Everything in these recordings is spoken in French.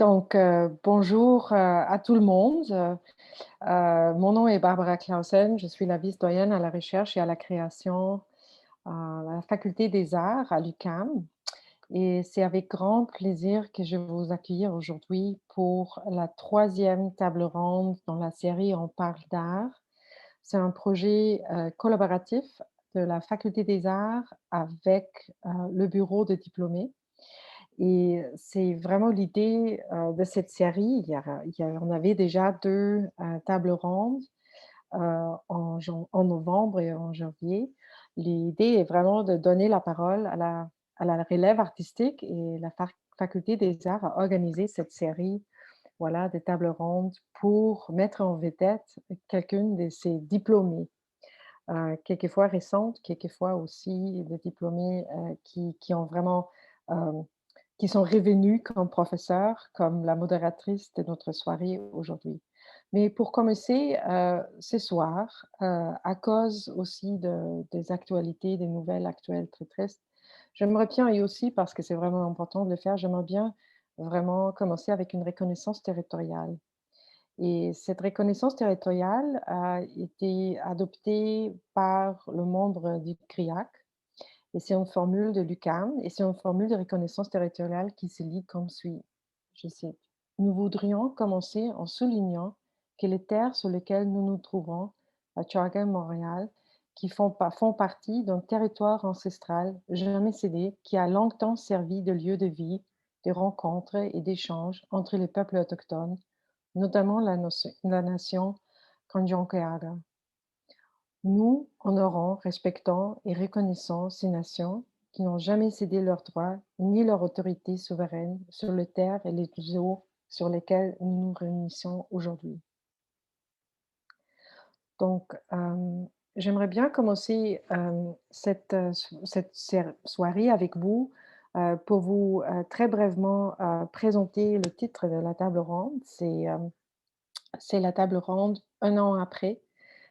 Bonjour à tout le monde. Mon nom est Barbara Clausen. Je suis la vice-doyenne à la recherche et à la création à la Faculté des Arts à l'UQAM. Et c'est avec grand plaisir que je vais vous accueillir aujourd'hui pour la troisième table ronde dans la série On parle d'art. C'est un projet collaboratif de la Faculté des Arts avec le bureau de diplômés. Et c'est vraiment l'idée, de cette série. On avait déjà 2 tables rondes, en novembre et en janvier. L'idée est vraiment de donner la parole à la relève artistique et la Faculté des arts a organisé cette série, voilà, de tables rondes pour mettre en vedette quelqu'une de ces diplômés, quelquefois récentes, quelquefois aussi des diplômés, qui ont vraiment, hem qui sont revenus comme professeurs, comme la modératrice de notre soirée aujourd'hui. Mais pour commencer, ce soir, à cause aussi des actualités, des nouvelles actuelles très tristes, j'aimerais bien et aussi parce que c'est vraiment important de le faire, j'aimerais bien vraiment commencer avec une reconnaissance territoriale. Et cette reconnaissance territoriale a été adoptée par le membre du CRIAC, et c'est une formule de l'UQAM et c'est une formule de reconnaissance territoriale qui se lit comme suit. Je cite: «Nous voudrions commencer en soulignant que les terres sur lesquelles nous nous trouvons, à Tchouaga, Montréal, qui font partie d'un territoire ancestral jamais cédé, qui a longtemps servi de lieu de vie, de rencontres et d'échanges entre les peuples autochtones, notamment la nation Kanien'kehá:ka. Nous honorons, respectons et reconnaissons ces nations qui n'ont jamais cédé leurs droits ni leur autorité souveraine sur les terres et les eaux sur lesquelles nous nous réunissons aujourd'hui.» Donc, j'aimerais bien commencer cette soirée avec vous pour vous très brièvement présenter le titre de la table ronde. C'est la table ronde un an après,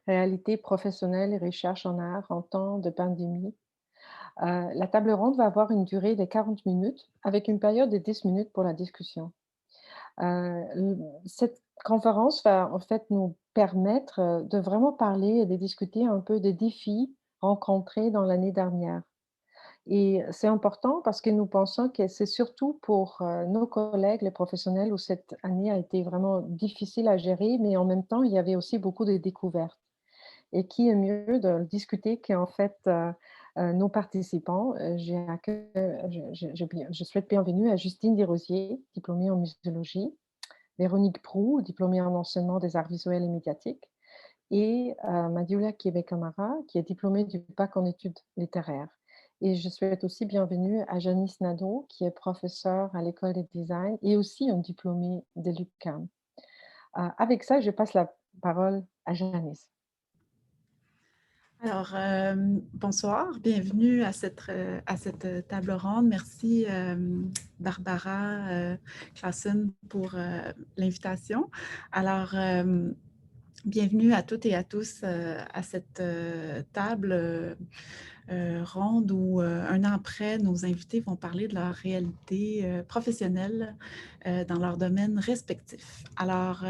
réalité professionnelle et recherche en art en temps de pandémie. La table ronde va avoir une durée de 40 minutes avec une période de 10 minutes pour la discussion. Cette conférence va en fait nous permettre de vraiment parler et de discuter un peu des défis rencontrés dans l'année dernière. Et c'est important parce que nous pensons que c'est surtout pour nos collègues, les professionnels, où cette année a été vraiment difficile à gérer, mais en même temps, il y avait aussi beaucoup de découvertes. Et qui est mieux de le discuter qu'en fait, nos participants. Je souhaite bienvenue à Justine Desrosiers, diplômée en muséologie, Véronique Proulx, diplômée en enseignement des arts visuels et médiatiques, et Madioula Kébé-Camara, qui est diplômée du bac en études littéraires. Et je souhaite aussi bienvenue à Janice Nadeau, qui est professeure à l'école de design et aussi un diplômée de l'UQAM. Avec ça, je passe la parole à Janice. Alors, bonsoir, bienvenue à cette table ronde. Merci, Barbara Clausen, pour l'invitation. Alors, bienvenue à toutes et à tous à cette table ronde où, un an après, nos invités vont parler de leur réalité professionnelle dans leurs domaines respectifs. Alors,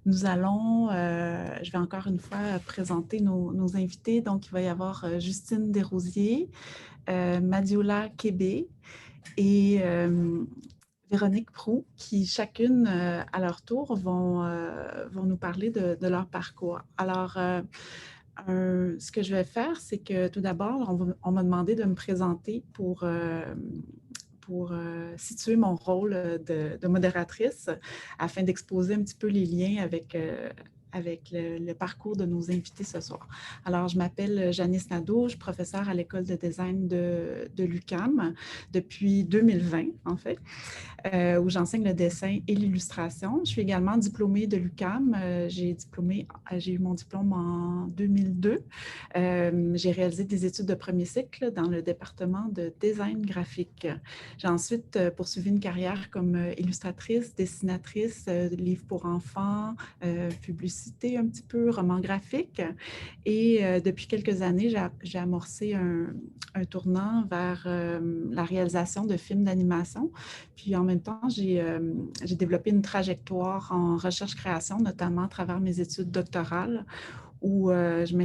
je vais encore une fois présenter nos invités. Donc, il va y avoir Justine Desrosiers, Madioula Kébé et Véronique Proulx, qui chacune, à leur tour, vont nous parler de leur parcours. Alors, ce que je vais faire, c'est que tout d'abord, on m'a demandé de me présenter pour situer mon rôle de modératrice afin d'exposer un petit peu les liens avec le parcours de nos invités ce soir. Alors, je m'appelle Janice Nadeau, je suis professeure à l'école de design de l'UQAM depuis 2020, en fait, où j'enseigne le dessin et l'illustration. Je suis également diplômée de l'UQAM. J'ai eu mon diplôme en 2002. J'ai réalisé des études de premier cycle dans le département de design graphique. J'ai ensuite poursuivi une carrière comme illustratrice, dessinatrice, livres pour enfants, publicité curiosité un petit peu roman graphique. Et depuis quelques années, j'ai amorcé un tournant vers la réalisation de films d'animation. Puis en même temps, j'ai développé une trajectoire en recherche-création, notamment à travers mes études doctorales, où je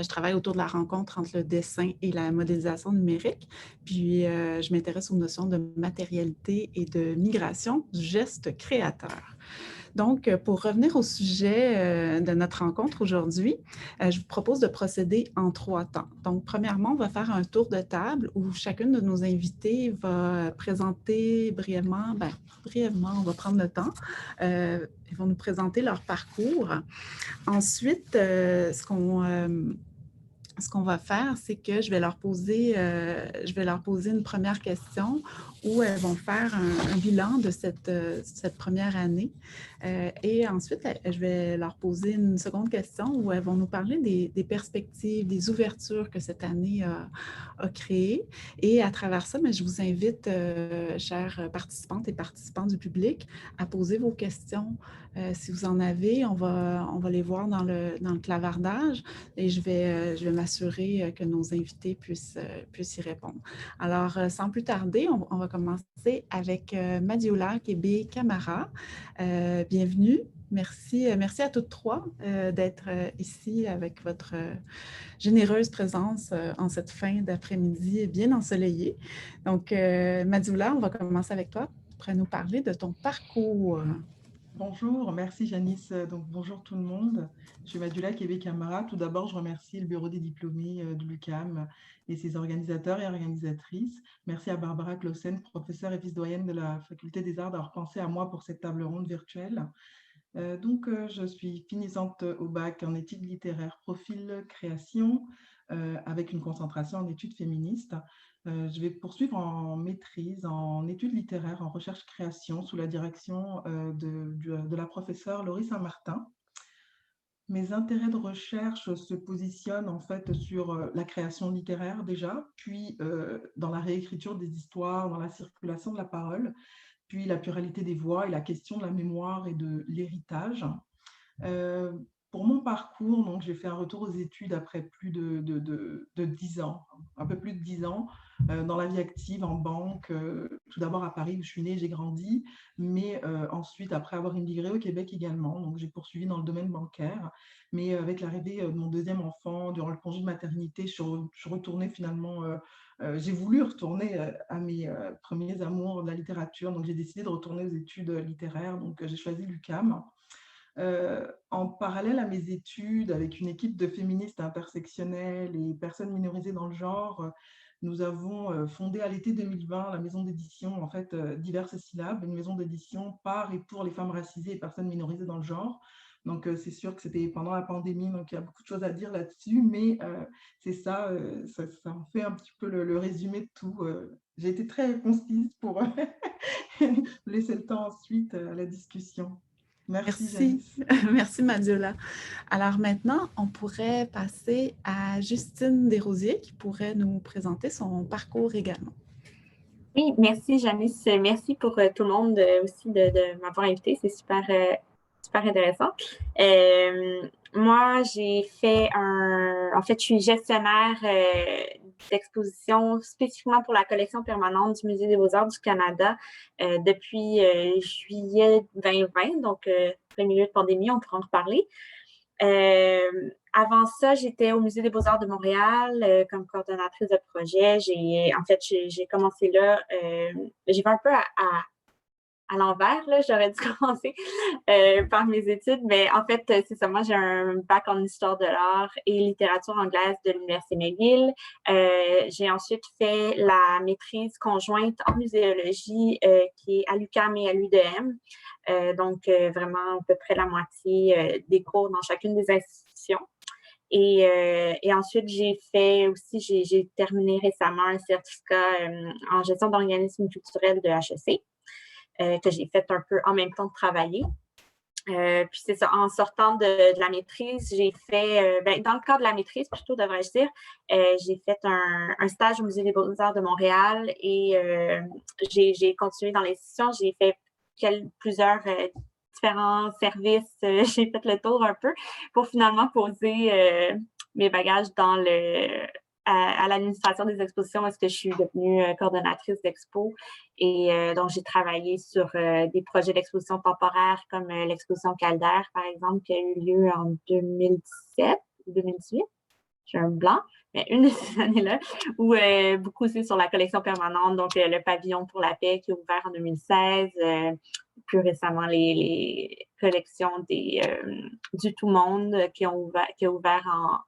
travaille autour de la rencontre entre le dessin et la modélisation numérique. Puis, je m'intéresse aux notions de matérialité et de migration du geste créateur. Donc, pour revenir au sujet de notre rencontre aujourd'hui, je vous propose de procéder en 3 temps. Donc, premièrement, on va faire un tour de table où chacune de nos invités va présenter brièvement, on va prendre le temps, ils vont nous présenter leur parcours. Ensuite, ce qu'on va faire, c'est que je vais leur poser une première question où elles vont faire un bilan de cette première année. Et ensuite, je vais leur poser une seconde question où elles vont nous parler des perspectives, des ouvertures que cette année a créées. Et à travers ça, je vous invite, chères participantes et participants du public, à poser vos questions. Si vous en avez, on va les voir dans le clavardage et je vais m'assurer que nos invités puissent y répondre. Alors, sans plus tarder, on va commencer avec Madiola Kébé-Camara. Bienvenue. Merci à toutes trois d'être ici avec votre généreuse présence en cette fin d'après-midi bien ensoleillée. Donc, Madiola, on va commencer avec toi. Tu pourrais nous parler de ton parcours. Bonjour, merci Janice. Donc, bonjour tout le monde. Je suis Madiola Kébé-Camara. Tout d'abord, je remercie le Bureau des diplômés de l'UQAM et ses organisateurs et organisatrices. Merci à Barbara Clausen, professeure et vice-doyenne de la Faculté des Arts, d'avoir pensé à moi pour cette table ronde virtuelle. Je suis finissante au bac en études littéraires, profil création, avec une concentration en études féministes. Je vais poursuivre en maîtrise, en études littéraires, en recherche-création, sous la direction de la professeure Laurie Saint-Martin. Mes intérêts de recherche se positionnent en fait sur la création littéraire déjà, puis dans la réécriture des histoires, dans la circulation de la parole, puis la pluralité des voix et la question de la mémoire et de l'héritage. Pour mon parcours, donc, j'ai fait un retour aux études après plus de 10 ans, un peu plus de 10 ans, dans la vie active, en banque, tout d'abord à Paris où je suis née, j'ai grandi, mais ensuite, après avoir immigré au Québec également, donc j'ai poursuivi dans le domaine bancaire, mais avec l'arrivée de mon deuxième enfant, durant le congé de maternité, je suis retournée finalement, j'ai voulu retourner à mes premiers amours de la littérature, donc j'ai décidé de retourner aux études littéraires, donc j'ai choisi l'UQAM. En parallèle à mes études, avec une équipe de féministes intersectionnelles et personnes minorisées dans le genre, nous avons fondé à l'été 2020 la maison d'édition, en fait, Diverses Syllabes, une maison d'édition par et pour les femmes racisées et personnes minorisées dans le genre. Donc, c'est sûr que c'était pendant la pandémie, donc il y a beaucoup de choses à dire là-dessus, mais c'est ça, ça en fait un petit peu le résumé de tout. J'ai été très concise pour laisser le temps ensuite à la discussion. Merci, Janice. Merci Madiola. Alors maintenant, on pourrait passer à Justine Desrosiers qui pourrait nous présenter son parcours également. Oui, merci Janice. Merci pour tout le monde aussi de m'avoir invité. C'est super, super intéressant. Moi, j'ai fait En fait, je suis gestionnaire d'exposition spécifiquement pour la collection permanente du Musée des Beaux-Arts du Canada depuis juillet 2020, donc le milieu de pandémie, on pourra en reparler. Avant ça, j'étais au Musée des Beaux-Arts de Montréal comme coordonnatrice de projet. J'ai commencé là, j'ai fait un peu à l'envers, là, j'aurais dû commencer par mes études, mais en fait, c'est ça, moi j'ai un bac en histoire de l'art et littérature anglaise de l'Université McGill. J'ai ensuite fait la maîtrise conjointe en muséologie qui est à l'UQAM et à l'UDM. Donc, vraiment à peu près la moitié des cours dans chacune des institutions. Et ensuite, j'ai terminé récemment un certificat en gestion d'organismes culturels de HEC. Que j'ai fait un peu en même temps de travailler. Puis c'est ça, en sortant de la maîtrise, j'ai fait, dans le cadre de la maîtrise plutôt, devrais-je dire, j'ai fait un stage au Musée des Beaux-Arts de Montréal et j'ai continué dans l'institution. J'ai fait plusieurs différents services. J'ai fait le tour un peu pour finalement poser mes bagages à l'administration des expositions parce que je suis devenue coordonnatrice d'expo. Et donc, j'ai travaillé sur des projets d'exposition temporaires comme l'exposition Calder, par exemple, qui a eu lieu en 2017 ou 2018. J'ai un blanc, mais une de ces années-là, ou beaucoup aussi sur la collection permanente, donc le pavillon pour la paix qui a ouvert en 2016, plus récemment les collections du Tout Monde qui a ouvert en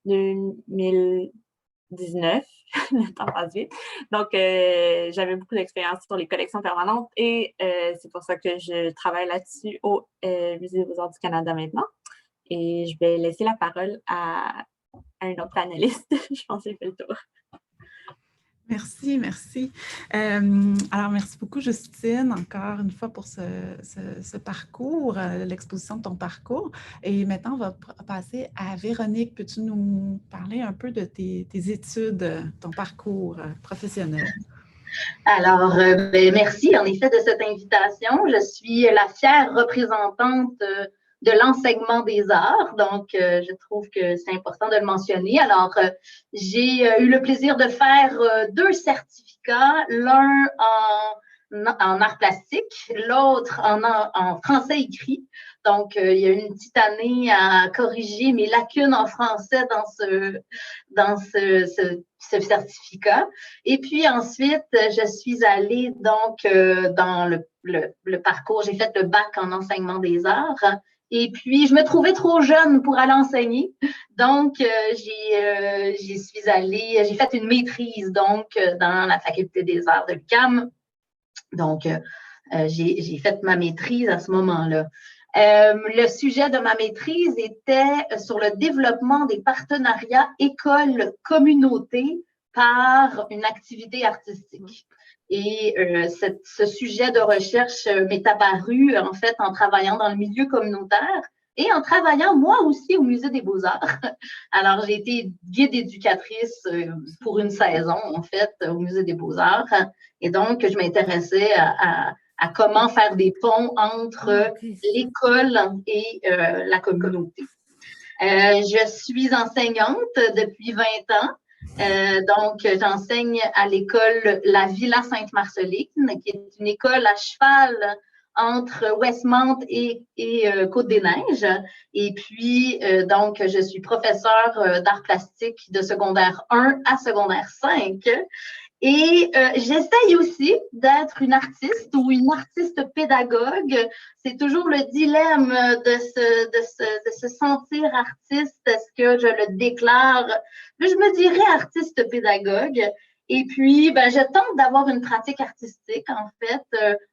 2019. Le temps passe vite. Donc, j'avais beaucoup d'expérience sur les collections permanentes et c'est pour ça que je travaille là-dessus au Musée des Beaux-Arts du Canada maintenant. Et je vais laisser la parole à un autre panéliste. Je pense que j'ai fait le tour. Merci, merci. Alors, merci beaucoup, Justine, encore une fois pour ce parcours, l'exposition de ton parcours. Et maintenant, on va passer à Véronique. Peux-tu nous parler un peu de tes études, ton parcours professionnel? Alors, merci en effet de cette invitation. Je suis la fière représentante de l'enseignement des arts, donc je trouve que c'est important de le mentionner. Alors, j'ai eu le plaisir de faire 2 certificats, l'un en art plastique, l'autre en français écrit. Donc, il y a eu une petite année à corriger mes lacunes en français dans ce certificat. Et puis ensuite, je suis allée donc dans le parcours, j'ai fait le bac en enseignement des arts. Et puis, je me trouvais trop jeune pour aller enseigner. Donc, j'ai fait une maîtrise donc dans la faculté des arts de l'UQAM. Donc, j'ai fait ma maîtrise à ce moment-là. Le sujet de ma maîtrise était sur le développement des partenariats école-communauté par une activité artistique. Et ce sujet de recherche m'est apparu, en fait, en travaillant dans le milieu communautaire et en travaillant, moi aussi, au Musée des Beaux-Arts. Alors, j'ai été guide éducatrice pour une saison, en fait, au Musée des Beaux-Arts. Et donc, je m'intéressais à comment faire des ponts entre l'école et la communauté. Je suis enseignante depuis 20 ans. Donc, j'enseigne à l'école La Villa Sainte-Marceline, qui est une école à cheval entre Westmount et Côte-des-Neiges. Et puis, donc, je suis professeure d'art plastique de secondaire 1 à secondaire 5. Et j'essaye aussi d'être une artiste ou une artiste pédagogue. C'est toujours le dilemme de se sentir artiste. Est-ce que je le déclare? Je me dirais artiste pédagogue. Et puis, je tente d'avoir une pratique artistique, en fait,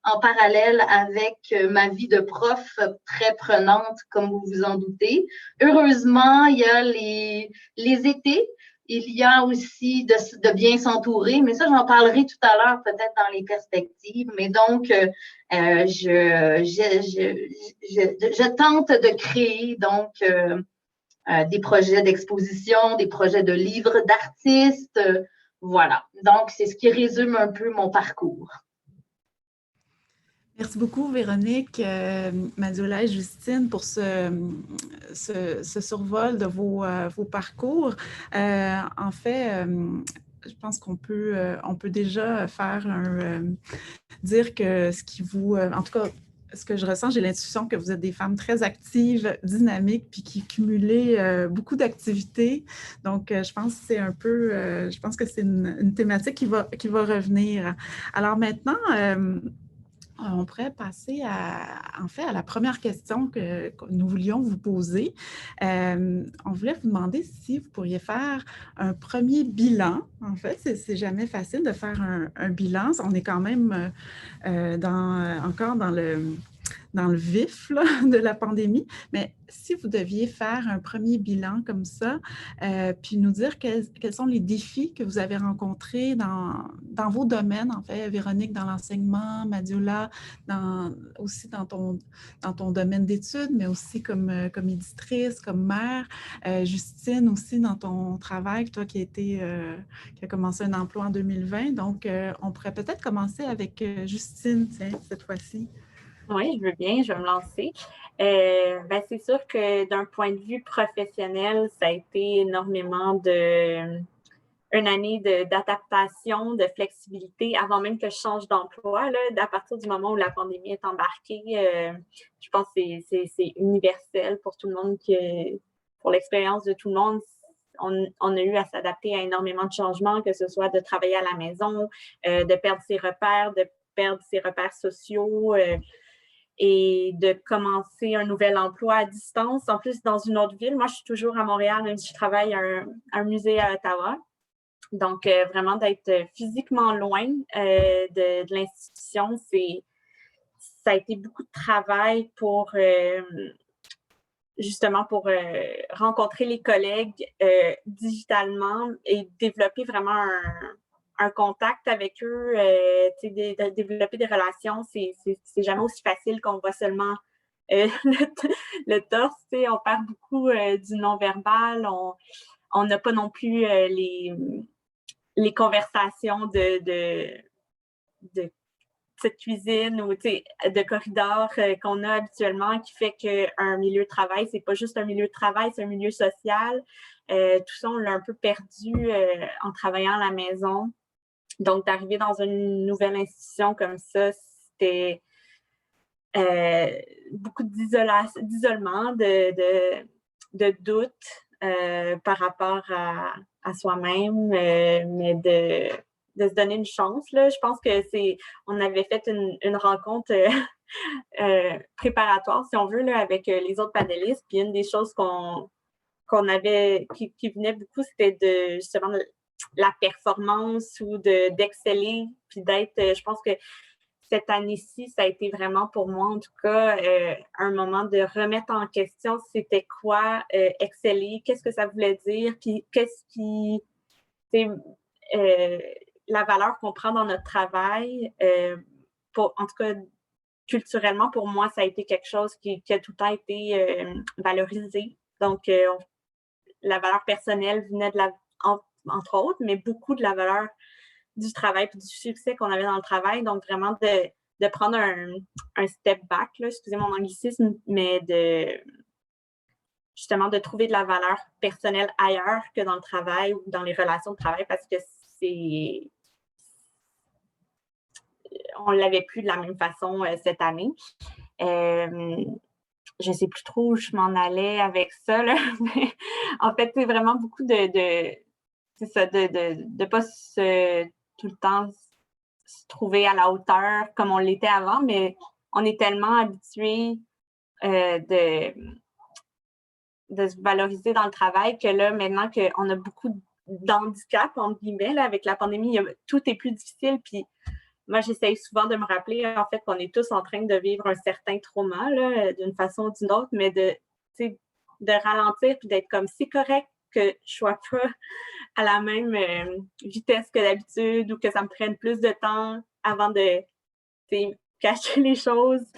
en parallèle avec ma vie de prof très prenante, comme vous vous en doutez. Heureusement, il y a les étés. Il y a aussi de bien s'entourer, mais ça, j'en parlerai tout à l'heure, peut-être dans les perspectives. Mais donc, je tente de créer donc des projets d'exposition, des projets de livres d'artistes. Voilà. Donc, c'est ce qui résume un peu mon parcours. Merci beaucoup, Véronique, Madiola et Justine, pour ce survol de vos parcours. En fait, je pense qu'on peut déjà dire que ce qui vous... en tout cas, ce que je ressens, j'ai l'intuition que vous êtes des femmes très actives, dynamiques, puis qui cumulez beaucoup d'activités. Donc, je pense que c'est je pense que c'est une thématique qui va revenir. Alors maintenant... on pourrait passer à la première question que nous voulions vous poser. On voulait vous demander si vous pourriez faire un premier bilan. En fait, c'est jamais facile de faire un bilan. On est quand même encore dans le vif là, de la pandémie, mais si vous deviez faire un premier bilan comme ça, puis nous dire quels sont les défis que vous avez rencontrés dans vos domaines, en fait, Véronique, dans l'enseignement, Madiola, aussi dans ton domaine d'études, mais aussi comme éditrice, comme mère, Justine aussi dans ton travail, toi qui a commencé un emploi en 2020. Donc, on pourrait peut-être commencer avec Justine, tiens, cette fois-ci. Oui, je veux bien, je vais me lancer. C'est sûr que d'un point de vue professionnel, ça a été énormément une année d'adaptation, de flexibilité avant même que je change d'emploi. Là, à partir du moment où la pandémie est embarquée, je pense que c'est universel pour tout le monde, pour l'expérience de tout le monde. On a eu à s'adapter à énormément de changements, que ce soit de travailler à la maison, de perdre ses repères sociaux, et de commencer un nouvel emploi à distance. En plus, dans une autre ville. Moi, je suis toujours à Montréal, même si je travaille à un musée à Ottawa. Donc, vraiment d'être physiquement loin de l'institution, ça a été beaucoup de travail justement pour rencontrer les collègues digitalement et développer vraiment un contact avec eux, développer des relations. C'est jamais aussi facile qu'on voit seulement le torse. On perd beaucoup du non-verbal. On n'a pas non plus les conversations de petite cuisine ou de corridor qu'on a habituellement, qui fait qu'un milieu de travail, c'est pas juste un milieu de travail, c'est un milieu social. Tout ça, on l'a un peu perdu en travaillant à la maison. Donc, d'arriver dans une nouvelle institution comme ça, c'était beaucoup d'isolement, de doute par rapport à soi-même, mais de se donner une chance. Là. Je pense que on avait fait une rencontre préparatoire, si on veut, là, avec les autres panélistes. Puis une des choses qu'on avait, qui venait beaucoup, c'était justement la performance ou d'exceller, puis d'être, je pense que cette année-ci, ça a été vraiment pour moi, en tout cas, un moment de remettre en question c'était quoi exceller, qu'est-ce que ça voulait dire, puis qu'est-ce qui, la valeur qu'on prend dans notre travail. En tout cas, culturellement, pour moi, ça a été quelque chose qui a tout le temps été valorisé. Donc, la valeur personnelle venait entre autres, mais beaucoup de la valeur du travail et du succès qu'on avait dans le travail. Donc, vraiment de prendre un step back, là, excusez mon anglicisme, mais justement de trouver de la valeur personnelle ailleurs que dans le travail ou dans les relations de travail, parce que on ne l'avait plus de la même façon cette année. Je ne sais plus trop où je m'en allais avec ça, là. Mais en fait, c'est vraiment beaucoup c'est ça, de pas tout le temps se trouver à la hauteur comme on l'était avant, mais on est tellement habitué de se valoriser dans le travail que là, maintenant qu'on a beaucoup d'handicap, entre guillemets, là, avec la pandémie, tout est plus difficile. Puis moi, j'essaye souvent de me rappeler, en fait, qu'on est tous en train de vivre un certain trauma, là, d'une façon ou d'une autre, mais de ralentir puis d'être comme, c'est correct que je ne sois pas à la même vitesse que d'habitude ou que ça me prenne plus de temps avant de cacher les choses.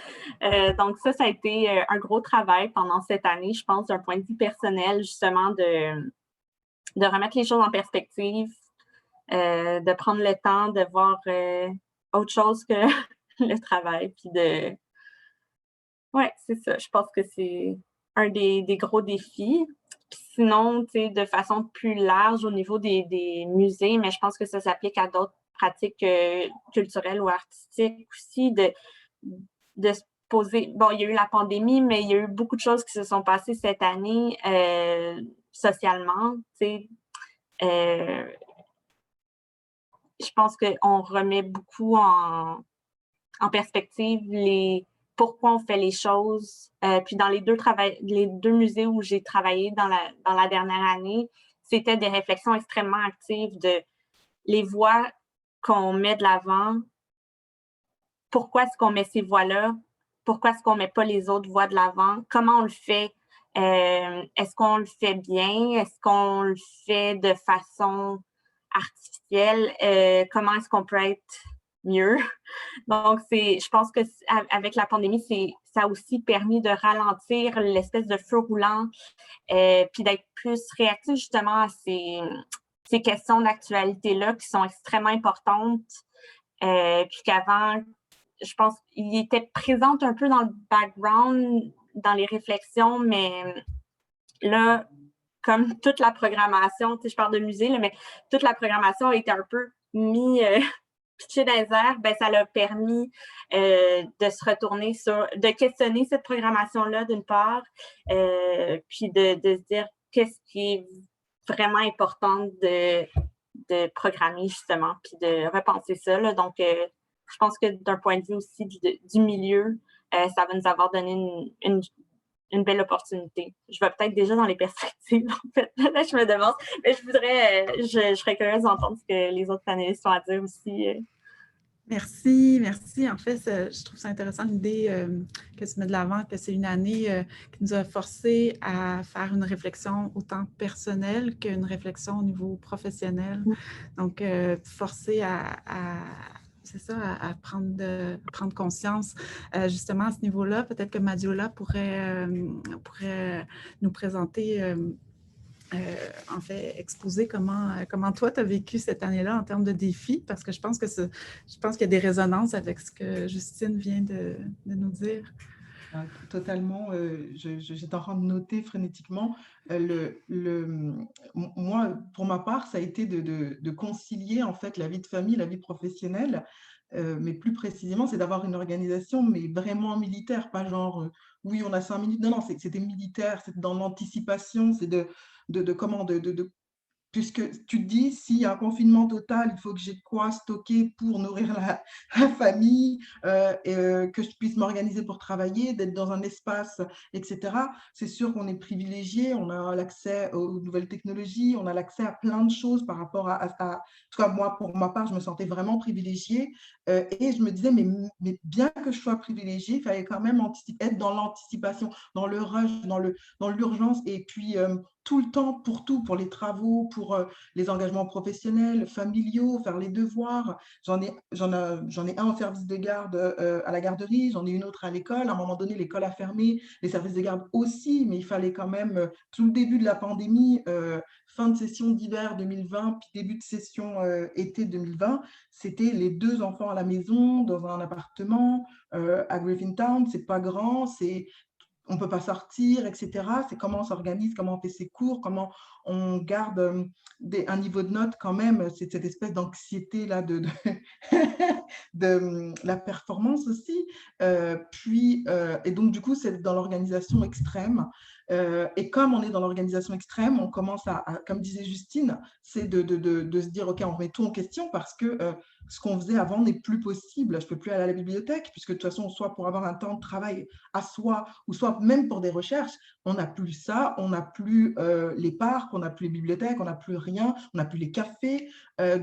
Donc ça a été un gros travail pendant cette année, je pense, d'un point de vue personnel, justement, de remettre les choses en perspective, de prendre le temps de voir autre chose que le travail. Puis ouais, c'est ça. Je pense que c'est un des gros défis. Puis sinon, de façon plus large au niveau des musées, mais je pense que ça s'applique à d'autres pratiques culturelles ou artistiques aussi, de se poser. Bon, il y a eu la pandémie, mais il y a eu beaucoup de choses qui se sont passées cette année socialement. Je pense qu'on remet beaucoup en perspective pourquoi on fait les choses. Puis dans les deux musées où j'ai travaillé dans la dernière année, c'était des réflexions extrêmement actives de les voix qu'on met de l'avant. Pourquoi est-ce qu'on met ces voix-là? Pourquoi est-ce qu'on ne met pas les autres voix de l'avant? Comment on le fait? Est-ce qu'on le fait bien? Est-ce qu'on le fait de façon artificielle? Comment est-ce qu'on peut être mieux? Donc, je pense qu'avec la pandémie, ça a aussi permis de ralentir l'espèce de feu roulant, puis d'être plus réactif justement à ces questions d'actualité-là qui sont extrêmement importantes. Puis qu'avant, je pense qu'il était présent un peu dans le background, dans les réflexions, mais là, comme toute la programmation, je parle de musée, là, mais toute la programmation a été un peu pitchée dans les airs, ben, ça l'a permis de se retourner de questionner cette programmation-là d'une part, puis de se dire qu'est-ce qui est vraiment important de programmer justement, puis de repenser ça. Là. Donc, je pense que d'un point de vue aussi du milieu, ça va nous avoir donné une belle opportunité. Je vais peut-être déjà dans les perspectives, en fait. Là, je me demande, mais je serais curieuse d'entendre ce que les autres panélistes ont à dire aussi. Merci. En fait, je trouve ça intéressant l'idée que tu mets de l'avant, que c'est une année qui nous a forcé à faire une réflexion autant personnelle qu'une réflexion au niveau professionnel. Donc, forcé c'est ça, à prendre conscience. Justement, à ce niveau-là, peut-être que Madiola pourrait nous présenter en fait, exposer comment toi, tu as vécu cette année-là en termes de défis, parce que je pense qu'il y a des résonances avec ce que Justine vient de nous dire. Totalement, j'étais en train de noter frénétiquement. Moi, pour ma part, ça a été de concilier en fait la vie de famille, la vie professionnelle, mais plus précisément, c'est d'avoir une organisation, mais vraiment militaire, pas genre, oui, on a 5 minutes. Non, non, c'était militaire, c'est dans l'anticipation, c'est puisque tu te dis, s'il y a un confinement total, il faut que j'ai de quoi stocker pour nourrir la famille, que je puisse m'organiser pour travailler, d'être dans un espace, etc. C'est sûr qu'on est privilégié, on a l'accès aux nouvelles technologies, on a l'accès à plein de choses par rapport en tout cas, moi, pour ma part, je me sentais vraiment privilégiée. Et je me disais, mais bien que je sois privilégiée, il fallait quand même être dans l'anticipation, dans le rush, dans l'urgence, et puis tout le temps pour tout, pour les travaux, pour les engagements professionnels, familiaux, faire les devoirs. J'en ai un en service de garde à la garderie, j'en ai une autre à l'école. À un moment donné, l'école a fermé, les services de garde aussi, mais il fallait quand même, tout le début de la pandémie, fin de session d'hiver 2020, puis début de session été 2020, c'était les 2 enfants à la maison, dans un appartement à Griffintown. C'est pas grand, on ne peut pas sortir, etc. C'est comment on s'organise, comment on fait ses cours, comment on garde un niveau de notes quand même. C'est cette espèce d'anxiété-là de la performance aussi. Et donc, du coup, c'est dans l'organisation extrême. Et comme on est dans l'organisation extrême, on commence comme disait Justine, c'est de se dire, OK, on remet tout en question parce que ce qu'on faisait avant n'est plus possible. Je ne peux plus aller à la bibliothèque puisque de toute façon, soit pour avoir un temps de travail à soi ou soit même pour des recherches, on n'a plus ça, on n'a plus les parcs, on n'a plus les bibliothèques, on n'a plus rien, on n'a plus les cafés.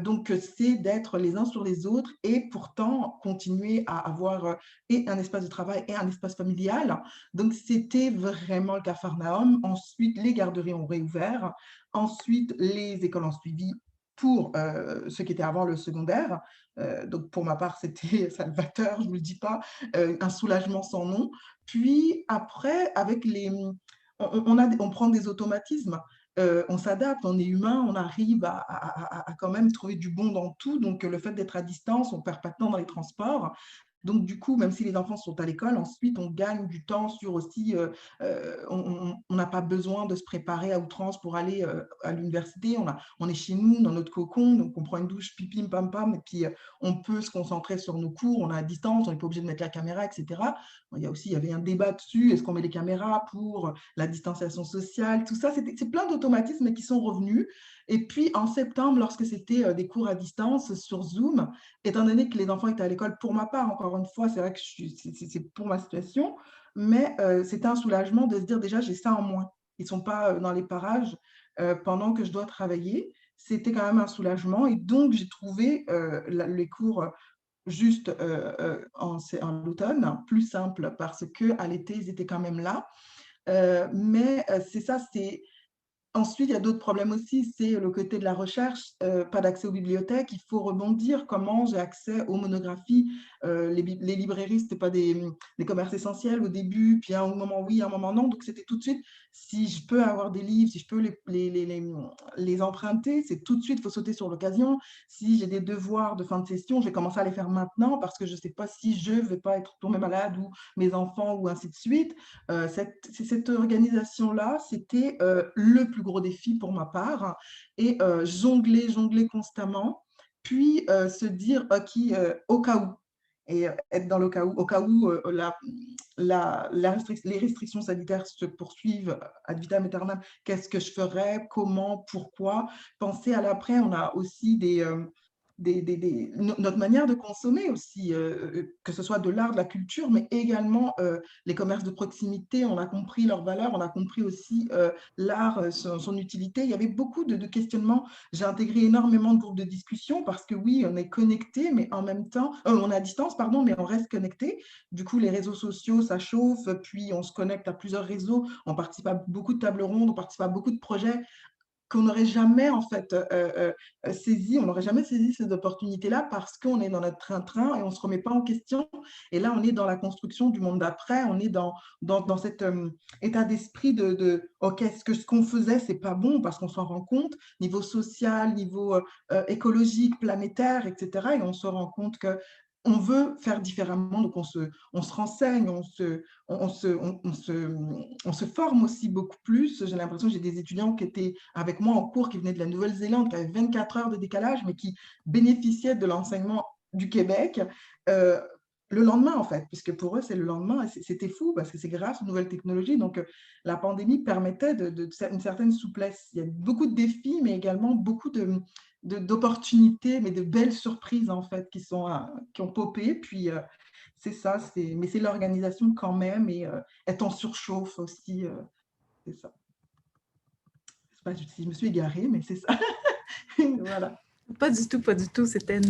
Donc, c'est d'être les uns sur les autres et pourtant continuer à avoir et un espace de travail et un espace familial. Donc, c'était vraiment le capharnaüm. Ensuite, les garderies ont réouvert. Ensuite, les écoles ont suivi pour ce qui était avant le secondaire. Donc, pour ma part, c'était salvateur, je ne vous le dis pas, un soulagement sans nom. Puis après, on prend des automatismes. On s'adapte, on est humain, on arrive à quand même trouver du bon dans tout. Donc, le fait d'être à distance, on ne perd pas de temps dans les transports. Donc, du coup, même si les enfants sont à l'école, ensuite, on gagne du temps sur aussi, on n'a pas besoin de se préparer à outrance pour aller à l'université. On est chez nous, dans notre cocon, donc on prend une douche, pipi, pam, pam, et puis on peut se concentrer sur nos cours, on est à distance, on n'est pas obligé de mettre la caméra, etc. Il y avait un débat dessus, est-ce qu'on met les caméras pour la distanciation sociale, tout ça, c'est plein d'automatismes qui sont revenus. Et puis, en septembre, lorsque c'était des cours à distance sur Zoom, étant donné que les enfants étaient à l'école, pour ma part, encore une fois, c'est vrai que c'est pour ma situation, mais c'était un soulagement de se dire déjà, j'ai ça en moins. Ils ne sont pas dans les parages pendant que je dois travailler. C'était quand même un soulagement. Et donc, j'ai trouvé les cours juste en l'automne plus simples parce qu'à l'été, ils étaient quand même là. Mais c'est ça, Ensuite, il y a d'autres problèmes aussi, c'est le côté de la recherche, pas d'accès aux bibliothèques, il faut rebondir. Comment j'ai accès aux monographies? Les librairies, ce n'était pas des commerces essentiels au début, puis à un moment oui, à un moment non. Donc, c'était tout de suite, si je peux avoir des livres, si je peux les emprunter, c'est tout de suite, il faut sauter sur l'occasion. Si j'ai des devoirs de fin de session, je vais commencer à les faire maintenant parce que je ne sais pas si je ne vais pas être tombée malade ou mes enfants ou ainsi de suite. Cette organisation-là, c'était le plus gros défi pour ma part. Et jongler constamment, puis se dire, OK, au cas où, et être dans le cas où, les restrictions sanitaires se poursuivent ad vitam aeternam, qu'est-ce que je ferais, comment, pourquoi, penser à l'après. On a aussi notre manière de consommer aussi, que ce soit de l'art, de la culture, mais également les commerces de proximité, on a compris leur valeur, on a compris aussi l'art, son utilité. Il y avait beaucoup de questionnements. J'ai intégré énormément de groupes de discussion parce que oui, on est connecté, mais en même temps, on est à distance, pardon, mais on reste connecté. Du coup, les réseaux sociaux, ça chauffe, puis on se connecte à plusieurs réseaux, on participe à beaucoup de tables rondes, on participe à beaucoup de projets qu'on n'aurait jamais en fait saisi, on n'aurait jamais saisi ces opportunités-là parce qu'on est dans notre train-train et on ne se remet pas en question. Et là, on est dans la construction du monde d'après, on est dans cet état d'esprit de OK, ce qu'on faisait, c'est pas bon parce qu'on s'en rend compte, niveau social, niveau écologique, planétaire, etc. Et on se rend compte que on veut faire différemment, donc on se renseigne, on se forme aussi beaucoup plus. J'ai l'impression que j'ai des étudiants qui étaient avec moi en cours, qui venaient de la Nouvelle-Zélande, qui avaient 24 heures de décalage, mais qui bénéficiaient de l'enseignement du Québec le lendemain, en fait, puisque pour eux, c'est le lendemain. Et c'était fou, parce que c'est grâce aux nouvelles technologies. Donc, la pandémie permettait une certaine souplesse. Il y a beaucoup de défis, mais également beaucoup d'opportunités, mais de belles surprises, en fait, qui ont popé. Puis, c'est ça, mais c'est l'organisation quand même, et être en surchauffe aussi, c'est ça. Je sais pas si je me suis égarée, mais c'est ça. Voilà. Pas du tout, pas du tout. C'était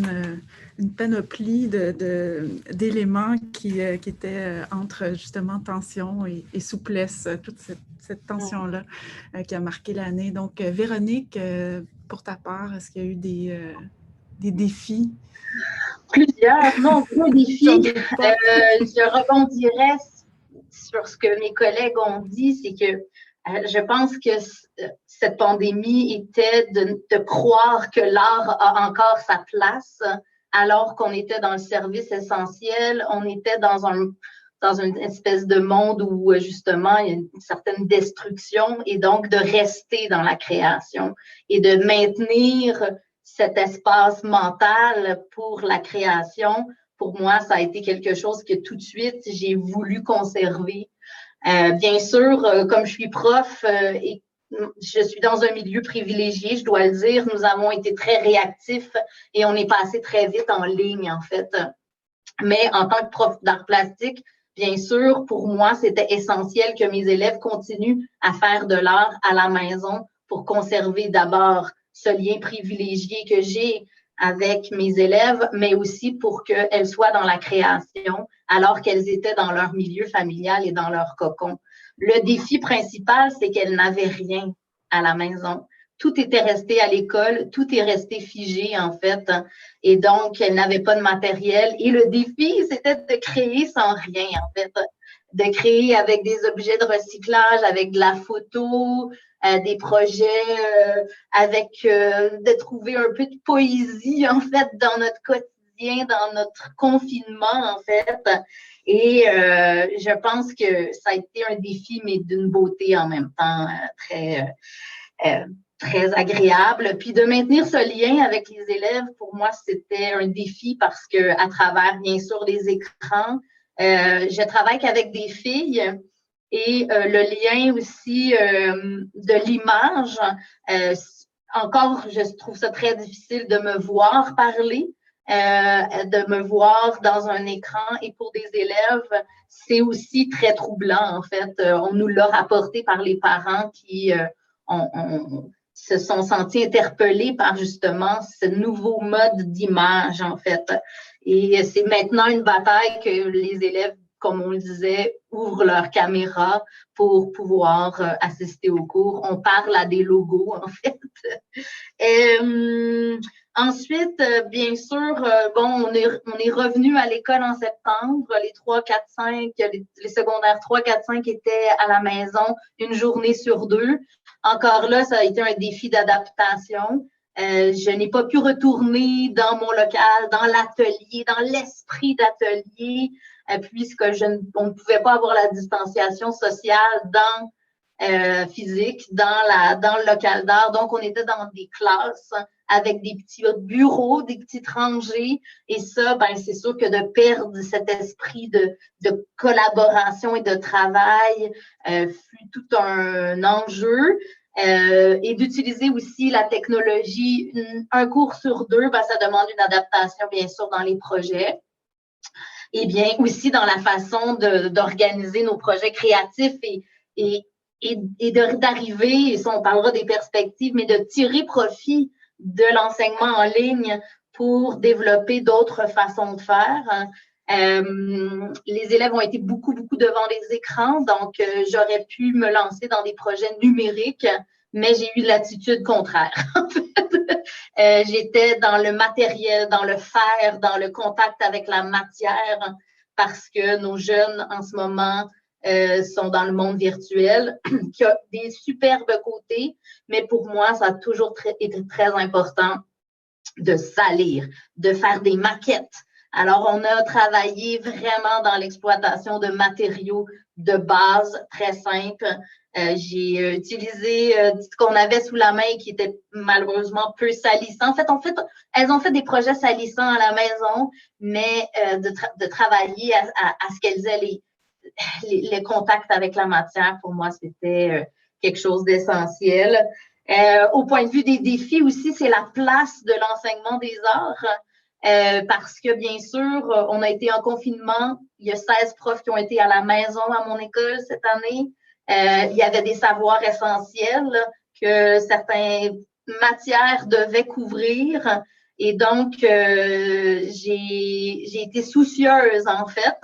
une panoplie d'éléments qui étaient entre justement tension et souplesse, toute cette tension-là qui a marqué l'année. Donc, Véronique, pour ta part, est-ce qu'il y a eu des défis? Plusieurs, nombreux défis. Je rebondirais sur ce que mes collègues ont dit, c'est que je pense que cette pandémie était de croire que l'art a encore sa place, alors qu'on était dans le service essentiel, on était dans une espèce de monde où justement il y a une certaine destruction, et donc de rester dans la création et de maintenir cet espace mental pour la création. Pour moi, ça a été quelque chose que tout de suite j'ai voulu conserver. Bien sûr, comme je suis prof et je suis dans un milieu privilégié, je dois le dire, nous avons été très réactifs et on est passé très vite en ligne, en fait. Mais en tant que prof d'art plastique, bien sûr, pour moi, c'était essentiel que mes élèves continuent à faire de l'art à la maison pour conserver d'abord ce lien privilégié que j'ai avec mes élèves, mais aussi pour qu'elles soient dans la création alors qu'elles étaient dans leur milieu familial et dans leur cocon. Le défi principal, c'est qu'elles n'avaient rien à la maison. Tout était resté à l'école, tout est resté figé, en fait. Et donc, elles n'avaient pas de matériel. Et le défi, c'était de créer sans rien, en fait. De créer avec des objets de recyclage, avec de la photo, des projets de trouver un peu de poésie, en fait, dans notre quotidien, dans notre confinement, en fait. Et je pense que ça a été un défi, mais d'une beauté en même temps très agréable. Puis de maintenir ce lien avec les élèves, pour moi, c'était un défi parce qu'à travers, bien sûr, les écrans, je travaille qu'avec des filles et le lien aussi de l'image. Encore, je trouve ça très difficile de me voir parler, de me voir dans un écran. Et pour des élèves, c'est aussi très troublant, en fait. On nous l'a rapporté par les parents qui se sont sentis interpellés par justement ce nouveau mode d'image, en fait. Et c'est maintenant une bataille que les élèves comme on le disait, ouvrent leur caméra pour pouvoir assister au cours. On parle à des logos, en fait. Ensuite, bien sûr, on est revenu à l'école en septembre. Les 3, 4, 5, les secondaires 3, 4, 5 étaient à la maison une journée sur 2. Encore là, ça a été un défi d'adaptation. Je n'ai pas pu retourner dans mon local, dans l'atelier, dans l'esprit d'atelier, puisque on ne pouvait pas avoir la distanciation sociale physique dans le local d'art. Donc, on était dans des classes avec des petits bureaux, des petites rangées. Et ça, c'est sûr que de perdre cet esprit de collaboration et de travail fut tout un enjeu. Et d'utiliser aussi la technologie, un cours sur 2, ça demande une adaptation, bien sûr, dans les projets. Et bien aussi dans la façon d'organiser nos projets créatifs et d'arriver, et ça on parlera des perspectives, mais de tirer profit de l'enseignement en ligne pour développer d'autres façons de faire. Les élèves ont été beaucoup devant les écrans, donc j'aurais pu me lancer dans des projets numériques, mais j'ai eu l'attitude contraire. En fait, j'étais dans le matériel, dans le faire, dans le contact avec la matière, parce que nos jeunes en ce moment sont dans le monde virtuel, qui a des superbes côtés, mais pour moi, ça a toujours été très important de salir, de faire des maquettes. Alors, on a travaillé vraiment dans l'exploitation de matériaux de base très simples. J'ai utilisé ce qu'on avait sous la main qui était malheureusement peu salissant. En fait, elles ont fait des projets salissants à la maison, mais de travailler à ce qu'elles aient les contacts avec la matière, pour moi, c'était quelque chose d'essentiel. Au point de vue des défis aussi, c'est la place de l'enseignement des arts. Parce que, bien sûr, on a été en confinement. Il y a 16 profs qui ont été à la maison à mon école cette année. Il y avait des savoirs essentiels que certaines matières devaient couvrir. Et donc, j'ai été soucieuse, en fait,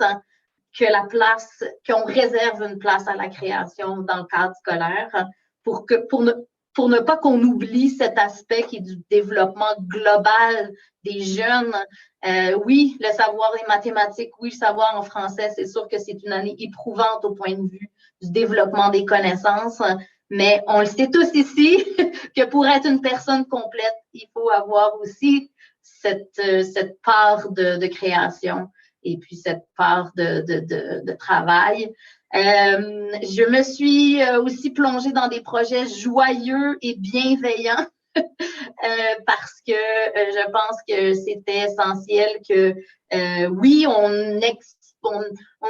qu'on réserve une place à la création dans le cadre scolaire pour ne pas qu'on oublie cet aspect qui est du développement global des jeunes. Oui, le savoir en mathématiques, oui, le savoir en français, c'est sûr que c'est une année éprouvante au point de vue du développement des connaissances, mais on le sait tous ici que pour être une personne complète, il faut avoir aussi cette part de création et puis cette part de travail. Je me suis aussi plongée dans des projets joyeux et bienveillants parce que je pense que c'était essentiel que, oui, on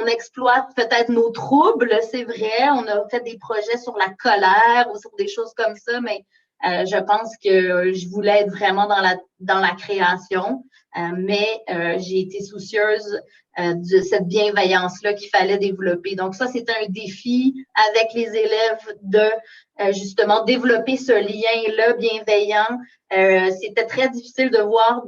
exploite peut-être nos troubles, c'est vrai. On a fait des projets sur la colère ou sur des choses comme ça, mais je pense que je voulais être vraiment dans la création, mais j'ai été soucieuse de cette bienveillance-là qu'il fallait développer. Donc ça, c'était un défi avec les élèves de justement développer ce lien-là bienveillant. C'était très difficile de voir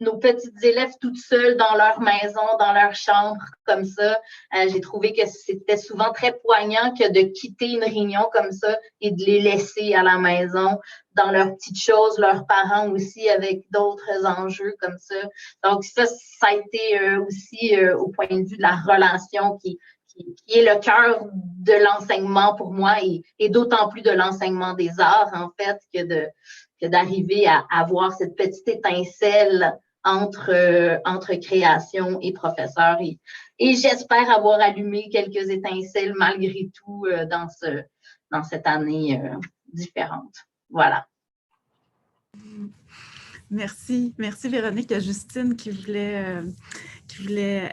nos petites élèves toutes seules dans leur maison, dans leur chambre, comme ça. J'ai trouvé que c'était souvent très poignant que de quitter une réunion comme ça et de les laisser à la maison dans leurs petites choses, leurs parents aussi avec d'autres enjeux comme ça. Donc ça a été aussi au point de vue de la relation qui est le cœur de l'enseignement pour moi et d'autant plus de l'enseignement des arts, en fait, que d'arriver à avoir cette petite étincelle entre création et professeur. Et j'espère avoir allumé quelques étincelles malgré tout dans cette année différente. Voilà. Merci. Merci, Véronique. Il y a Justine qui voulait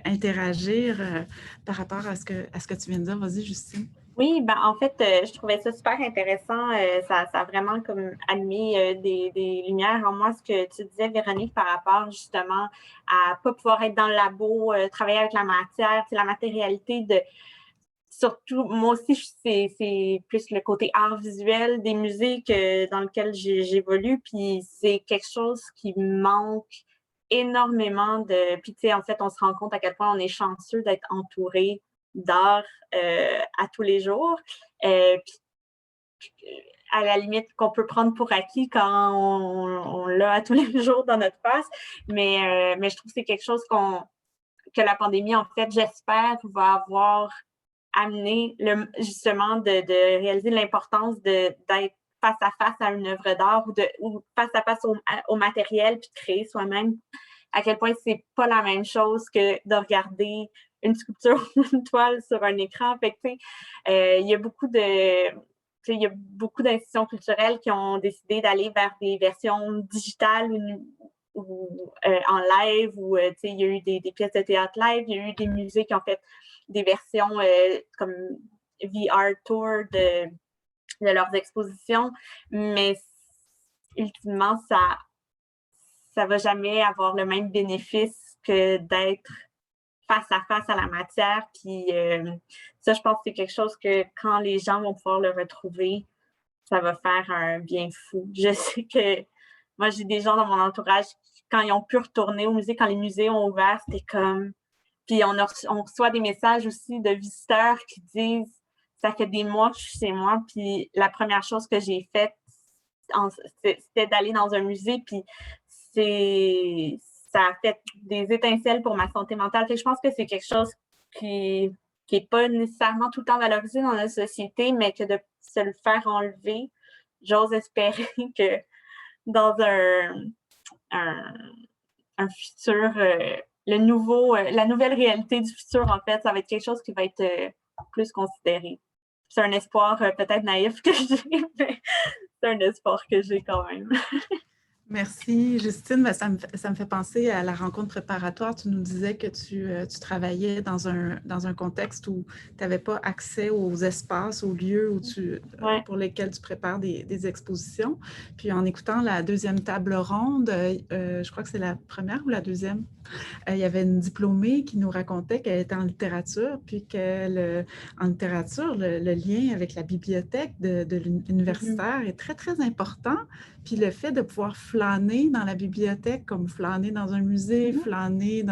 interagir par rapport à ce que tu viens de dire. Vas-y, Justine. Oui, en fait, je trouvais ça super intéressant. Ça a vraiment comme allumé des lumières en moi, ce que tu disais, Véronique, par rapport justement à ne pas pouvoir être dans le labo, travailler avec la matière, la matérialité surtout, moi aussi, c'est plus le côté art visuel des musées dans lequel j'évolue, puis c'est quelque chose qui me manque énormément de... Puis, tu sais, en fait, on se rend compte à quel point on est chanceux d'être entouré d'art à tous les jours. Puis, à la limite, qu'on peut prendre pour acquis quand on l'a à tous les jours dans notre face. Mais je trouve que c'est quelque chose que la pandémie, en fait, j'espère, va avoir amené justement de réaliser l'importance d'être face à face à une œuvre d'art ou face à face au matériel puis de créer soi-même. À quel point c'est pas la même chose que de regarder une sculpture ou une toile sur un écran. Fait que, il y a beaucoup d'institutions culturelles qui ont décidé d'aller vers des versions digitales ou en live, ou il y a eu des pièces de théâtre live, il y a eu des musées qui ont fait des versions comme VR Tour de leurs expositions, mais ultimement, ça va jamais avoir le même bénéfice que d'être face à face à la matière. Puis ça, je pense que c'est quelque chose que quand les gens vont pouvoir le retrouver, ça va faire un bien fou. Je sais que moi, j'ai des gens dans mon entourage qui, quand ils ont pu retourner au musée, quand les musées ont ouvert, c'était comme... Puis on reçoit des messages aussi de visiteurs qui disent « Ça fait des mois que je suis chez moi, puis la première chose que j'ai faite, c'était d'aller dans un musée, puis ça a fait des étincelles pour ma santé mentale. » Fait que je pense que c'est quelque chose qui n'est pas nécessairement tout le temps valorisé dans la société, mais que de se le faire enlever, j'ose espérer que dans un futur, la nouvelle réalité du futur, en fait, ça va être quelque chose qui va être plus considéré. C'est un espoir peut-être naïf que j'ai, mais c'est un espoir que j'ai quand même. Merci, Justine. Ben, ça me fait penser à la rencontre préparatoire. Tu nous disais que tu travaillais dans un contexte où tu n'avais pas accès aux espaces, aux lieux pour lesquels tu prépares des expositions. Puis en écoutant la deuxième table ronde, je crois que c'est la première ou la deuxième, il y avait une diplômée qui nous racontait qu'elle était en littérature, puis en littérature, le lien avec la bibliothèque de l'universitaire est très, très important. Puis le fait de pouvoir flâner dans la bibliothèque, comme flâner dans un musée, flâner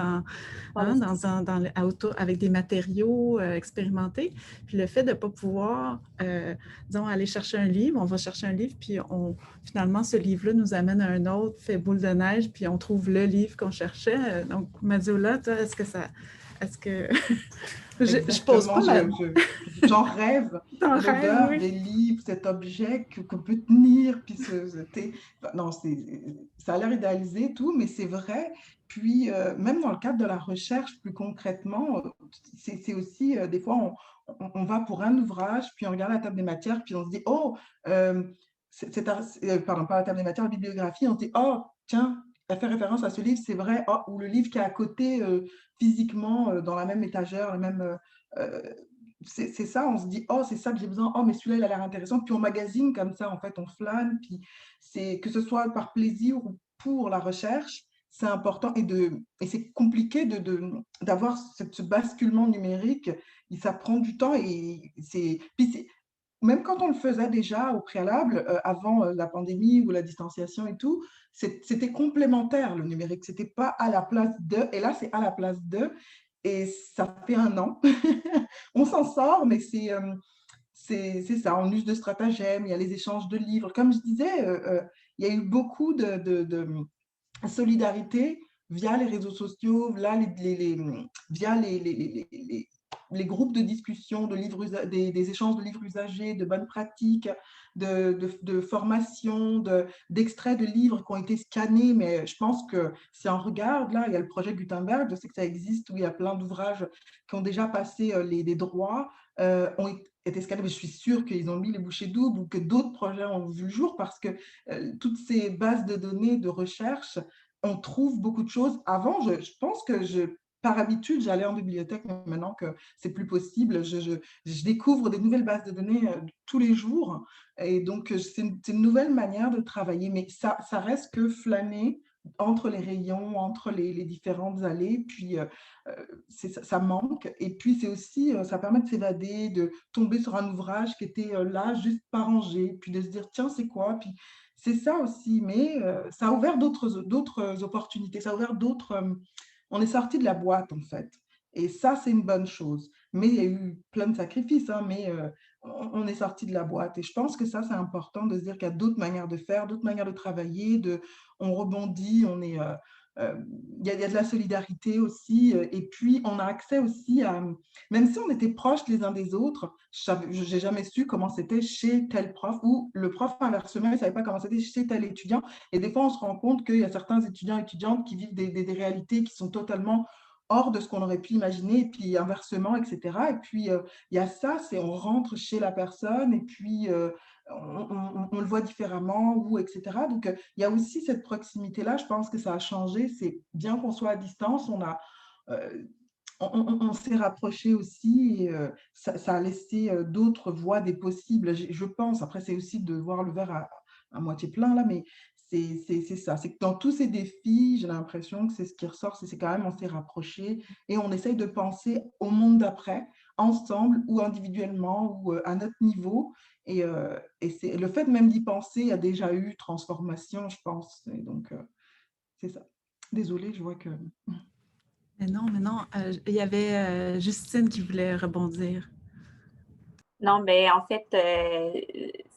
avec des matériaux expérimentés, puis le fait de ne pas pouvoir, disons, aller chercher un livre, on va chercher un livre, puis finalement, ce livre-là nous amène à un autre, fait boule de neige, puis on trouve le livre qu'on cherchait. Donc, Madiola, toi, est-ce que... je pose pas j'en rêve, l'odeur des livres, cet objet qu'on peut tenir, puis non, ça a l'air idéalisé, tout, mais c'est vrai. Puis, même dans le cadre de la recherche, plus concrètement, c'est aussi, des fois, on va pour un ouvrage, puis on regarde la table des matières, puis on se dit, oh, pardon, pas la table des matières, la bibliographie, on se dit, oh, tiens, elle fait référence à ce livre, c'est vrai, oh, ou le livre qui est à côté physiquement dans la même étagère, c'est ça, on se dit, oh, c'est ça que j'ai besoin, oh, mais celui-là, il a l'air intéressant, puis on magasine comme ça, en fait, on flâne, puis que ce soit par plaisir ou pour la recherche, c'est important, et c'est compliqué d'avoir ce basculement numérique, ça prend du temps, puis même quand on le faisait déjà au préalable, avant la pandémie ou la distanciation et tout, c'était complémentaire le numérique, c'était pas à la place de, et là c'est à la place de, et ça fait 1 an. On s'en sort, mais c'est ça, on use de stratagèmes, il y a les échanges de livres. Comme je disais, il y a eu beaucoup de solidarité via les réseaux sociaux, via les groupes de discussion, des échanges de livres usagés, de bonnes pratiques, de formation, d'extraits de livres qui ont été scannés. Mais je pense que si on regarde, là, il y a le projet Gutenberg, je sais que ça existe, où il y a plein d'ouvrages qui ont déjà passé les droits, ont été scannés, mais je suis sûre qu'ils ont mis les bouchées doubles ou que d'autres projets ont vu le jour parce que toutes ces bases de données de recherche, on trouve beaucoup de choses. Avant, je pense que par habitude, j'allais en bibliothèque, mais maintenant que c'est plus possible, je découvre des nouvelles bases de données tous les jours. Et donc, c'est une nouvelle manière de travailler. Mais ça reste que flâner entre les rayons, entre les différentes allées. Puis, ça manque. Et puis, c'est aussi, ça permet de s'évader, de tomber sur un ouvrage qui était là, juste pas rangé. Puis de se dire, tiens, c'est quoi? Puis c'est ça aussi, mais ça a ouvert d'autres opportunités, ça a ouvert d'autres... on est sorti de la boîte, en fait. Et ça, c'est une bonne chose. Mais il y a eu plein de sacrifices, hein, mais on est sorti de la boîte. Et je pense que ça, c'est important de se dire qu'il y a d'autres manières de faire, d'autres manières de travailler, on rebondit, il y a de la solidarité aussi. Et puis, on a accès aussi à... Même si on était proches les uns des autres, je n'ai jamais su comment c'était chez tel prof, ou le prof, inversement, il ne savait pas comment c'était chez tel étudiant. Et des fois, on se rend compte qu'il y a certains étudiants et étudiantes qui vivent des réalités qui sont totalement hors de ce qu'on aurait pu imaginer, et puis inversement, etc. Et puis, il y a ça, c'est on rentre chez la personne, et puis on le voit différemment, ou etc. Donc, il y a aussi cette proximité-là. Je pense que ça a changé. C'est bien qu'on soit à distance, euh, on s'est rapprochés aussi, et ça a laissé d'autres voies des possibles, je pense. Après, c'est aussi de voir le verre à moitié plein, là, mais c'est ça. C'est que dans tous ces défis, j'ai l'impression que c'est ce qui ressort, c'est quand même on s'est rapprochés et on essaye de penser au monde d'après, ensemble ou individuellement ou à notre niveau. Et c'est le fait même d'y penser a déjà eu transformation, je pense. Et donc, c'est ça. Désolée, je vois que... Mais non, il y avait Justine qui voulait rebondir. Non, mais en fait,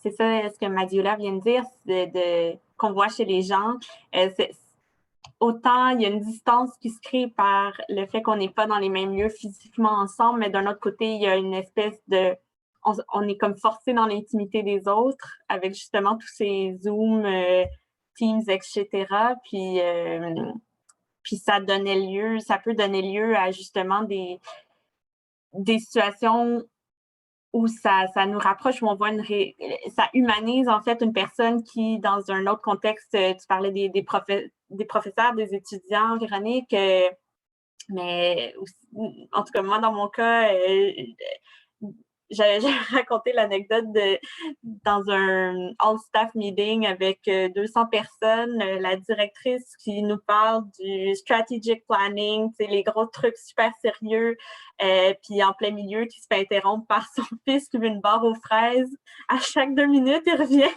c'est ça ce que Madiola vient de dire, qu'on voit chez les gens. Autant il y a une distance qui se crée par le fait qu'on n'est pas dans les mêmes lieux physiquement ensemble, mais d'un autre côté, il y a une espèce de... On est comme forcé dans l'intimité des autres avec justement tous ces Zooms, Teams, etc. Puis ça peut donner lieu à justement des situations où ça nous rapproche, où on voit ça humanise en fait une personne qui, dans un autre contexte, tu parlais des professeurs, des étudiants, Véronique, mais aussi, en tout cas, moi, dans mon cas, j'ai raconté l'anecdote dans un all-staff meeting avec 200 personnes, la directrice qui nous parle du strategic planning, les gros trucs super sérieux, puis en plein milieu qui se fait interrompre par son fils qui veut une barre aux fraises. À chaque 2 minutes, il revient.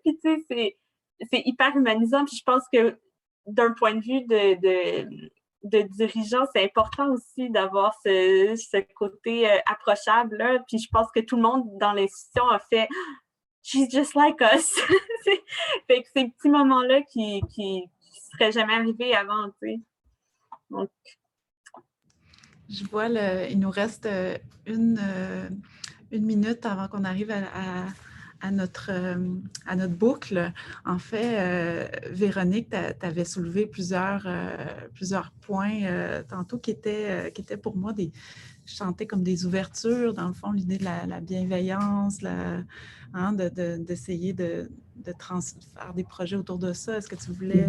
Puis tu sais, c'est hyper humanisant. Puis je pense que d'un point de vue de dirigeants, c'est important aussi d'avoir ce côté approchable là. Puis je pense que tout le monde dans l'institution a fait She's just like us. Fait que ces petits moments-là qui seraient jamais arrivés avant, tu sais. Donc, je vois, il nous reste une minute avant qu'on arrive à notre boucle. En fait, Véronique, tu avais soulevé plusieurs points tantôt qui étaient pour moi je sentais comme des ouvertures, dans le fond, l'idée de la bienveillance, d'essayer de faire des projets autour de ça. Est-ce que tu voulais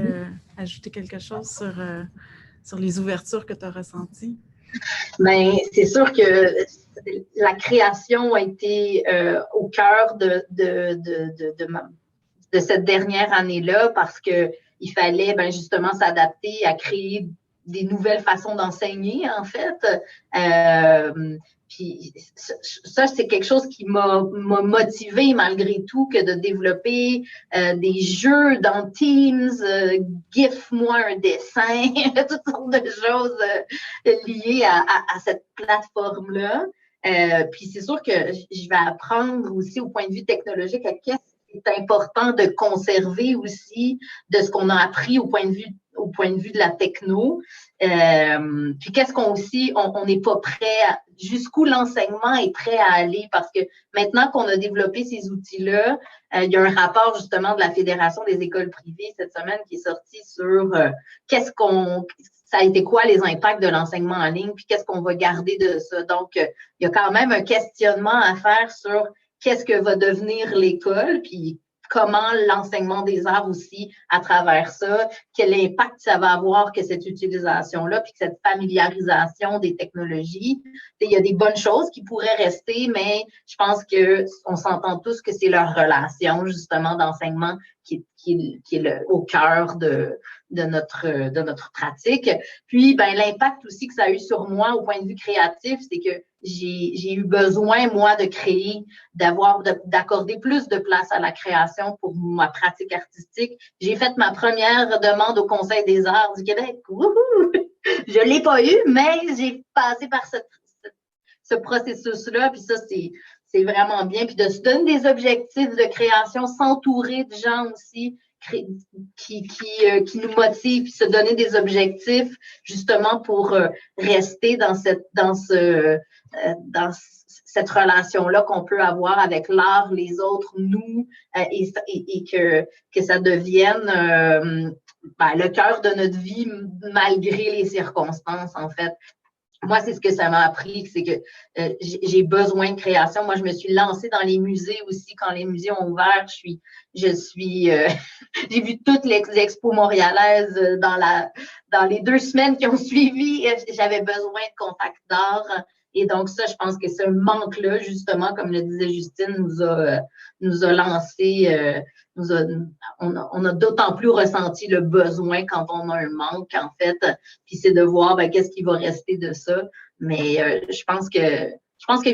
ajouter quelque chose sur les ouvertures que tu as ressenties? Bien, c'est sûr que la création a été au cœur de cette dernière année-là parce qu'il fallait justement s'adapter à créer des nouvelles façons d'enseigner, en fait. Puis ça, c'est quelque chose qui m'a motivée malgré tout que de développer des jeux dans Teams, GIF-moi un dessin, toutes sortes de choses liées à cette plateforme-là. Puis c'est sûr que je vais apprendre aussi au point de vue technologique à qu'est-ce qui est important de conserver aussi de ce qu'on a appris au point de vue de la techno. Puis qu'est-ce qu'on aussi, on n'est pas prêt, jusqu'où l'enseignement est prêt à aller, parce que maintenant qu'on a développé ces outils-là, il y a un rapport justement de la Fédération des écoles privées cette semaine qui est sorti sur ça a été quoi les impacts de l'enseignement en ligne, puis qu'est-ce qu'on va garder de ça. Donc, il y a quand même un questionnement à faire sur qu'est-ce que va devenir l'école, puis comment l'enseignement des arts aussi, à travers ça, quel impact ça va avoir que cette utilisation-là, puis que cette familiarisation des technologies. Il y a des bonnes choses qui pourraient rester, mais je pense qu'on s'entend tous que c'est leur relation, justement, d'enseignement est au cœur de notre pratique. Puis, ben, l'impact aussi que ça a eu sur moi au point de vue créatif, c'est que j'ai eu besoin, moi, de créer, d'accorder plus de place à la création pour ma pratique artistique. J'ai fait ma première demande au Conseil des arts du Québec. Wouhou! Je ne l'ai pas eu, mais j'ai passé par ce processus-là, puis ça, c'est vraiment bien. Puis de se donner des objectifs de création, s'entourer de gens aussi qui nous motivent, puis se donner des objectifs justement pour rester dans cette relation-là qu'on peut avoir avec l'art, les autres, nous, et que ça devienne le cœur de notre vie malgré les circonstances, en fait. Moi, c'est ce que ça m'a appris, c'est que j'ai besoin de création. Moi, je me suis lancée dans les musées aussi. Quand les musées ont ouvert, j'ai vu toutes les expos montréalaises dans les 2 semaines qui ont suivi. J'avais besoin de contacts d'art. Et donc, ça, je pense que ce manque-là, justement, comme le disait Justine, nous a lancé, on a d'autant plus ressenti le besoin quand on a un manque, en fait. Puis c'est de voir qu'est-ce qui va rester de ça. Mais je pense qu'il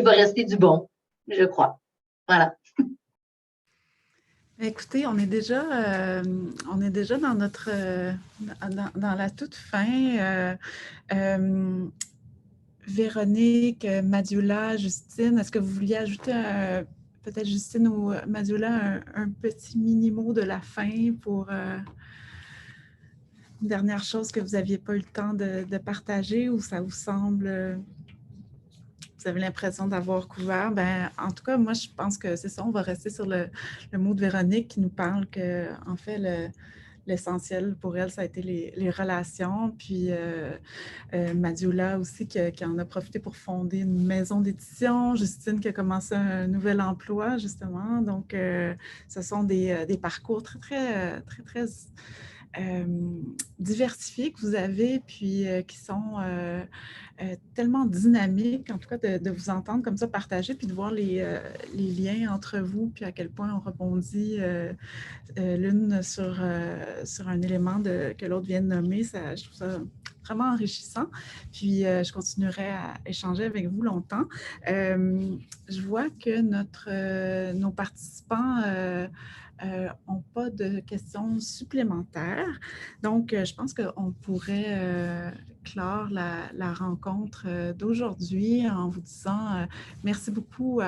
va rester du bon, je crois. Voilà. Écoutez, on est déjà dans notre dans la toute fin. Véronique, Madioula, Justine, est-ce que vous vouliez ajouter peut-être Justine ou Madioula un petit mini-mot de la fin pour une dernière chose que vous n'aviez pas eu le temps de partager ou ça vous semble, vous avez l'impression d'avoir couvert? Ben, en tout cas, moi, je pense que c'est ça, on va rester sur le mot de Véronique qui nous parle que, en fait, l'essentiel pour elle, ça a été les relations. Puis Madioula aussi qui en a profité pour fonder une maison d'édition. Justine qui a commencé un nouvel emploi, justement. Donc, ce sont des parcours très diversifiés que vous avez, puis qui sont tellement dynamiques, en tout cas, de vous entendre comme ça partager, puis de voir les liens entre vous, puis à quel point on rebondit l'une sur un élément que l'autre vient de nommer. Je trouve ça vraiment enrichissant. Puis, je continuerai à échanger avec vous longtemps. Je vois que nos participants n'ont pas de questions supplémentaires. Donc, je pense qu'on pourrait clore la rencontre d'aujourd'hui en vous disant merci beaucoup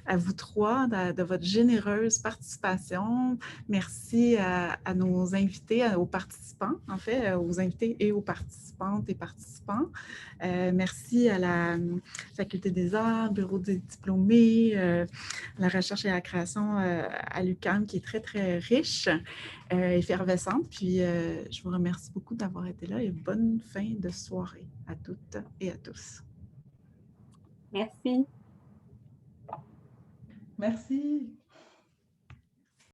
à vous trois de votre généreuse participation. Merci à nos invités, aux participants, en fait, aux invités et aux participantes et participants. Merci à la Faculté des arts, Bureau des diplômés, la recherche et la création à l'UQAM qui est très riche, effervescente. Puis, je vous remercie beaucoup d'avoir été là et bonne fin de soirée à toutes et à tous. Merci. Merci.